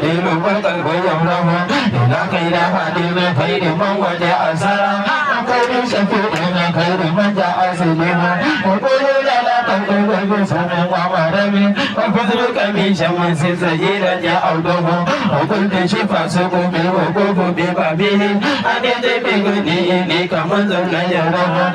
العليم والقلب يمره إلى خير هادي من خير من وجاء سلام خير شفيع من خير من جاء سليم وقل لا تنقل بسم ومرمي وفضلك من شمس سجيرا جاء عوده وقلت شفا سقوم الوقوف ببابه أنت بغني كمن زل يره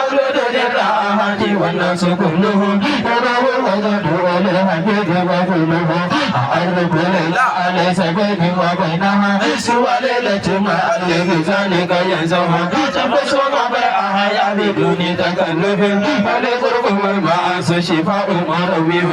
أولد للراحة والناس كلهم يروه ويدعو للحبيب وكله أعرف لا ليس بيني وبينها سوى ليلة ما ألف ذلك ينزوها تبص ما بيعها يا بدون تكلف ولقرب المعاص شفاء مرويه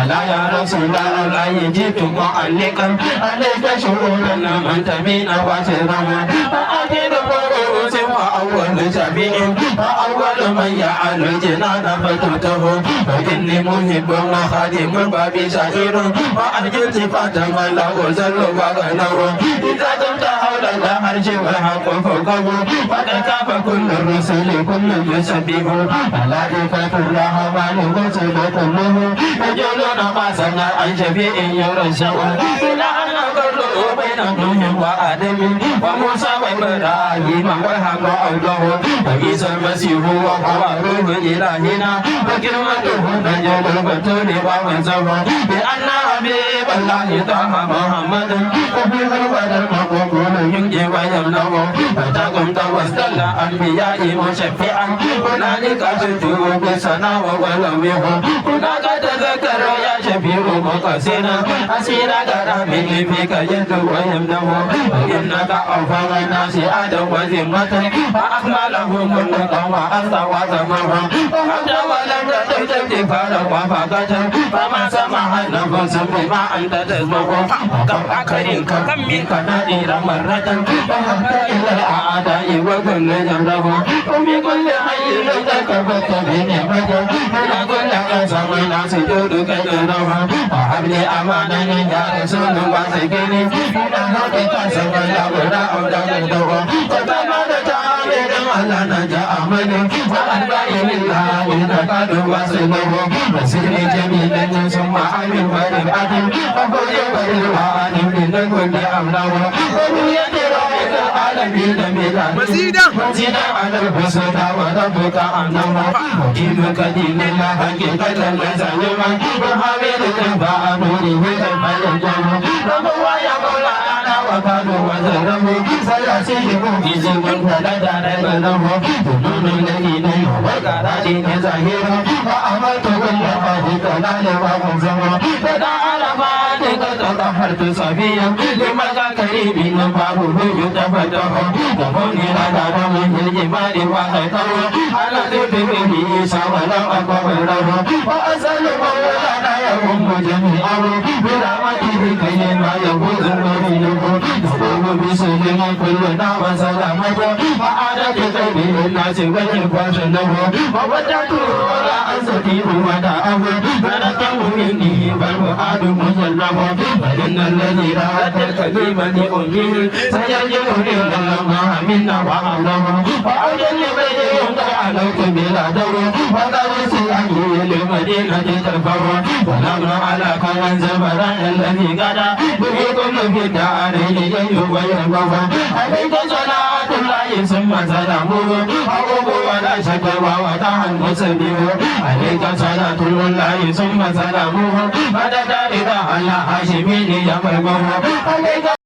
ألا يا رسول الله جئت معلقا عليك شؤونا من تمين وسرما فأكيد فروس وأول شفيع وأول من يعل الجنان فتوته وإني محب وخادم الباب شهير وأرجو التفات من له زل وغنه إذا دمت حول العرش والحق فوقه وقد كاف كل الرسل كل يشبه ملائكة الرحمن الرسل كله يجولون ما سمع عن شفيع يرشع إلى أن قروا بين نوح وآدم وموسى وإبراهيم والحق عوده وعيسى المسيح وهو روح إلهنا وكلمته نجل البتول ومنزه بأن حبيب الله طه محمد وفي الورد المقبول ينجي ويمنه فتقم توسل الأنبياء مشفعا هنالك تجوب بسنا وولوه هناك تذكر يا شفيع مقصنا أسير كرامه فيك يد ويمنه وإنك أوفى الناس آدم وذمة فأكمله كل قوم أنت وزمه وحتى ولم تتجد فارق وفقت فما سمح النفس بما أنت تسبق وكم أكرم كم منك نادر مرة وهبت إلى الأعداء وكل جمره وبكل حي لك بنعمته إلى كل قسم سجودك جنوها وهب لي أمانا يا رسول وسكني إلى هديك سبل وراء دغدوه وتمادت عامل على نجاء منه وأربع لله نقد وصله وسر جميل ثم عمل ورفعة وخذ والوان من كل أمره وبيد ربك العالمين مزيدا على الحسنى وربك أنه ودينك دين الله حقيقة مزعما وحامل تنفع نوره كما يجمع وهو يقول أنا وقد وزره سيأتيهم بزم فلا ريب له دون الذين وكرادين زهيرا وأمرت بالله كلال ومنزما فدا على فاتك تطهرت صفيا لمك كريم بابه يتفتح ومني على رمه الجمال وخيطه على ذبه سولا وقبره وأسأل مولانا يهم جميعا برحمته كيما يفوز الوليه يقوم بسلم كلنا وسلامته وعادة قلبه الناس والإخوان له وودعته ولا أستطيع وداعه فنقم مني فالفؤاد مجلبه وإن الذي رأت الكريم لأمه سيرجع الله منا وأهله وأجل بينهم عليك بلاده وقد سيأتي للمدينة ترفعه ونمر على كل زبران الذي قدر به كل في الدارين يجب ويرفعه عليك صلاة الله ثم سلامه أقوم ولا شكوى ودعا المسلم عليك صلاة الله ثم سلامه مدد رضا الله هاشمين يمرقه عليك